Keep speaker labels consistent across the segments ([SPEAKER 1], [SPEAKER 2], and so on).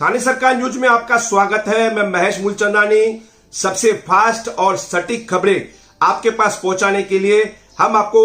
[SPEAKER 1] थाने सरकार न्यूज में आपका स्वागत है। मैं महेश मूलचंदानी। सबसे फास्ट और सटीक खबरें आपके पास पहुंचाने के लिए हम आपको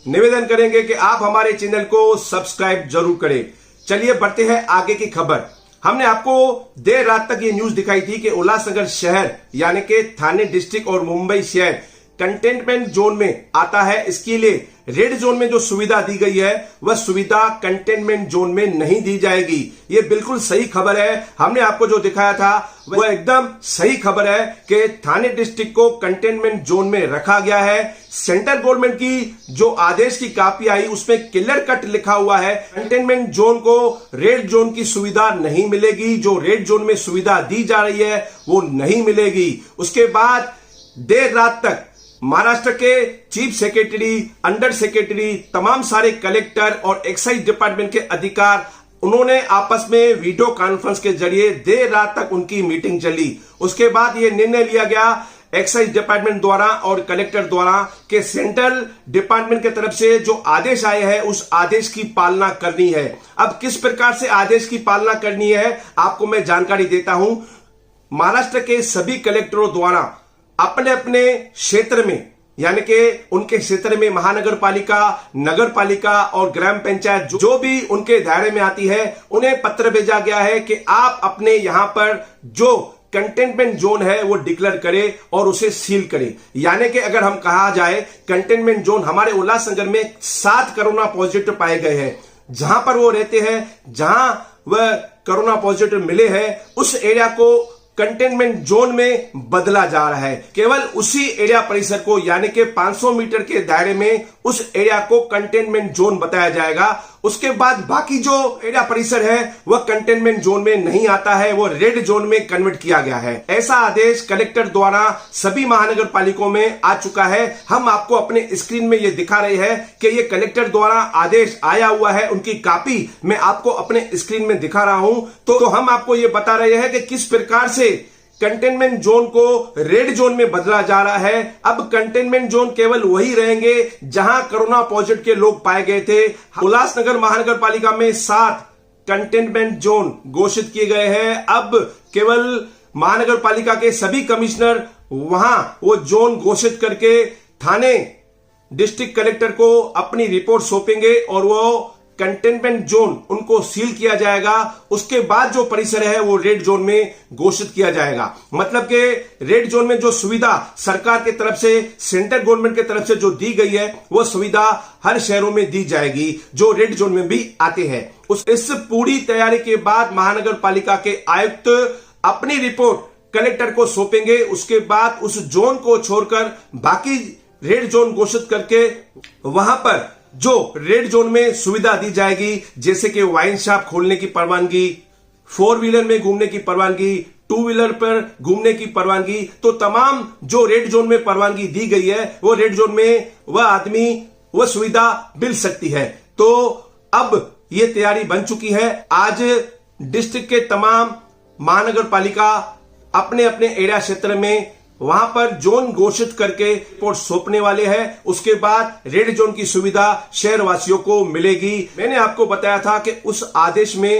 [SPEAKER 1] निवेदन करेंगे कि आप हमारे चैनल को सब्सक्राइब जरूर करें। चलिए बढ़ते हैं आगे की खबर। हमने आपको देर रात तक ये न्यूज दिखाई थी कि उल्लासनगर शहर यानी कि थाने डिस्ट्रिक्ट और मुंबई शहर कंटेनमेंट जोन में आता है। इसके लिए रेड जोन में जो सुविधा दी गई है वह सुविधा कंटेनमेंट जोन में नहीं दी जाएगी। ये बिल्कुल सही खबर है। हमने आपको जो दिखाया था वह एकदम सही खबर है कि थाने डिस्ट्रिक्ट को कंटेनमेंट जोन में रखा गया है। सेंट्रल गवर्नमेंट की जो आदेश की कॉपी आई उसमें क्लियर कट लिखा हुआ है कंटेनमेंट जोन को रेड जोन की सुविधा नहीं मिलेगी। जो रेड जोन में सुविधा दी जा रही है वो नहीं मिलेगी। उसके बाद देर रात तक महाराष्ट्र के चीफ सेक्रेटरी, अंडर सेक्रेटरी, तमाम सारे कलेक्टर और एक्साइज डिपार्टमेंट के अधिकार उन्होंने आपस में वीडियो कॉन्फ्रेंस के जरिए देर रात तक उनकी मीटिंग चली। उसके बाद यह निर्णय लिया गया एक्साइज डिपार्टमेंट द्वारा और कलेक्टर द्वारा कि सेंट्रल डिपार्टमेंट की तरफ से जो आदेश आए हैं उस आदेश की पालना करनी है। अब किस प्रकार से आदेश की पालना करनी है आपको मैं जानकारी देता हूं। महाराष्ट्र के सभी कलेक्टरों द्वारा अपने अपने क्षेत्र में यानी कि उनके क्षेत्र में महानगर पालिका, नगर पालिका और ग्राम पंचायत जो भी उनके दायरे में आती है उन्हें पत्र भेजा गया है कि आप अपने यहां पर जो कंटेनमेंट जोन है वो डिक्लेयर करें और उसे सील करें। यानी कि अगर हम कहा जाए कंटेनमेंट जोन हमारे उल्लासनगर में 7 कोरोना पॉजिटिव पाए गए हैं। जहां पर वो रहते हैं, जहां वह कोरोना पॉजिटिव मिले हैं उस एरिया को कंटेनमेंट जोन में बदला जा रहा है। केवल उसी एरिया परिसर को यानी कि 500 मीटर के दायरे में उस एरिया को कंटेनमेंट जोन बताया जाएगा। उसके बाद बाकी जो एरिया परिसर है वह कंटेनमेंट जोन में नहीं आता है, वो रेड जोन में कन्वर्ट किया गया है। ऐसा आदेश कलेक्टर द्वारा सभी महानगर पालिकाओं में आ चुका है। हम आपको अपने स्क्रीन में ये दिखा रहे हैं कि ये कलेक्टर द्वारा आदेश आया हुआ है। उनकी कॉपी मैं आपको अपने स्क्रीन में दिखा रहा हूं। तो हम आपको ये बता रहे हैं कि किस प्रकार से कंटेनमेंट जोन को रेड जोन में बदला जा रहा है। अब कंटेनमेंट जोन केवल वही रहेंगे जहां कोरोना पॉजिटिव के लोग पाए गए थे। उल्लासनगर महानगर पालिका में 7 कंटेनमेंट जोन घोषित किए गए हैं। अब केवल महानगर पालिका के सभी कमिश्नर वहां वो जोन घोषित करके थाने डिस्ट्रिक्ट कलेक्टर को अपनी रिपोर्ट सौंपेंगे और वो कंटेनमेंट जोन उनको सील किया जाएगा। उसके बाद जो परिसर है वो रेड जोन में घोषित किया जाएगा। मतलब कि रेड जोन में जो सुविधा सरकार की तरफ से, सेंट्रल गवर्नमेंट की तरफ से जो दी गई है वो सुविधा हर शहरों में दी जाएगी जो रेड जोन में भी आते हैं। इस पूरी तैयारी के बाद महानगर पालिका के आयुक्त अपनी रिपोर्ट कलेक्टर को सौंपेंगे। उसके बाद उस जोन को छोड़कर बाकी रेड जोन घोषित करके वहां पर जो रेड जोन में सुविधा दी जाएगी, जैसे कि वाइन शॉप खोलने की परवानगी, 4 व्हीलर में घूमने की परवानगी, 2 व्हीलर पर घूमने की परवानगी, तो तमाम जो रेड जोन में परवानगी दी गई है वो रेड जोन में वह आदमी वह सुविधा मिल सकती है। तो अब ये तैयारी बन चुकी है। आज डिस्ट्रिक्ट के तमाम महानगर पालिका अपने अपने एरिया क्षेत्र में वहां पर जोन घोषित करके रिपोर्ट सौंपने वाले हैं। उसके बाद रेड जोन की सुविधा शहरवासियों को मिलेगी। मैंने आपको बताया था कि उस आदेश में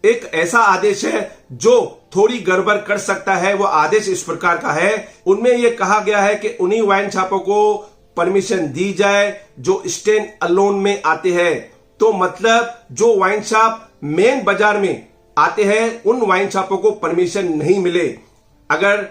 [SPEAKER 1] एक ऐसा आदेश है जो थोड़ी गड़बड़ कर सकता है। वो आदेश इस प्रकार का है, उनमें यह कहा गया है कि उन्हीं वाइन शॉपों को परमिशन दी जाए जो स्टैंड अलोन में आते हैं। तो मतलब जो वाइन शॉप मेन बाजार में आते हैं उन वाइन शॉपों को परमिशन नहीं मिले। अगर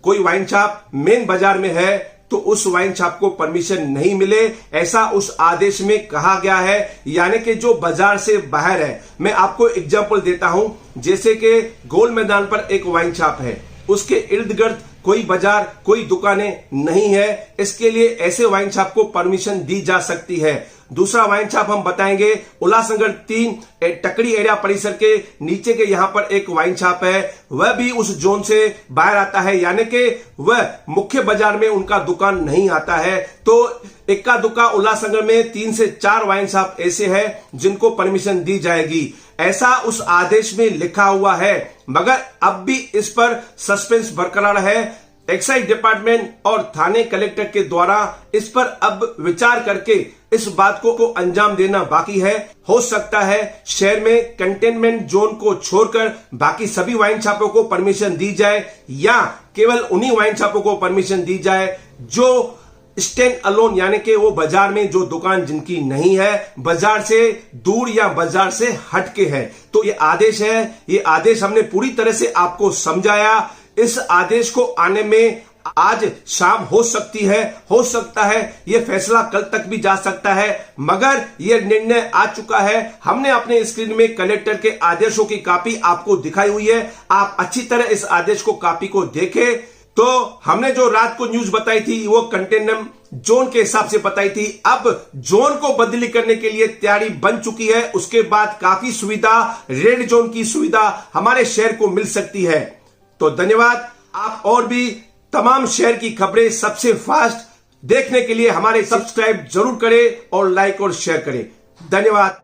[SPEAKER 1] कोई वाइन शॉप मेन बाजार में है तो उस वाइन शॉप को परमिशन नहीं मिले, ऐसा उस आदेश में कहा गया है। यानी कि जो बाजार से बाहर है, मैं आपको एग्जांपल देता हूं, जैसे कि गोल मैदान पर एक वाइन शॉप है, उसके इर्द गिर्द कोई बाजार, कोई दुकानें नहीं है। इसके लिए ऐसे वाइन शॉप को परमिशन दी जा सकती है। दूसरा वाइन शॉप हम बताएंगे उल्लासनगर 3 टकरी एरिया परिसर के नीचे के यहां पर एक वाइन शॉप है, वह भी उस जोन से बाहर आता है। यानी कि वह मुख्य बाजार में उनका दुकान नहीं आता है। तो इक्का दुक्का उल्लासनगर में 3 से 4 वाइन शॉप ऐसे हैं जिनको परमिशन दी जाएगी, ऐसा उस आदेश में लिखा हुआ है। मगर अब भी इस पर सस्पेंस बरकरार है। एक्साइज डिपार्टमेंट और थाने कलेक्टर के द्वारा इस पर अब विचार करके इस बात को अंजाम देना बाकी है। हो सकता है शहर में कंटेनमेंट जोन को छोड़कर बाकी सभी वाइन शॉपों को परमिशन दी जाए या केवल उन्हीं वाइन शॉपों को परमिशन दी जाए जो स्टैंड अलोन यानी कि वो बाजार में जो दुकान जिनकी नहीं है, बाजार से दूर या बाजार से हटके है। तो ये आदेश है, ये आदेश हमने पूरी तरह से आपको समझाया। इस आदेश को आने में आज शाम हो सकती है, हो सकता है ये फैसला कल तक भी जा सकता है, मगर ये निर्णय आ चुका है। हमने अपने स्क्रीन में कलेक्टर के आदेशों की कॉपी आपको दिखाई हुई है। आप अच्छी तरह इस आदेश को कॉपी को देखें। तो हमने जो रात को न्यूज बताई थी वो कंटेनमेंट जोन के हिसाब से बताई थी। अब जोन को बदली करने के लिए तैयारी बन चुकी है। उसके बाद काफी सुविधा, रेड जोन की सुविधा हमारे शहर को मिल सकती है। तो धन्यवाद। आप और भी तमाम शहर की खबरें सबसे फास्ट देखने के लिए हमारे सब्सक्राइब जरूर करें और लाइक और शेयर करें। धन्यवाद।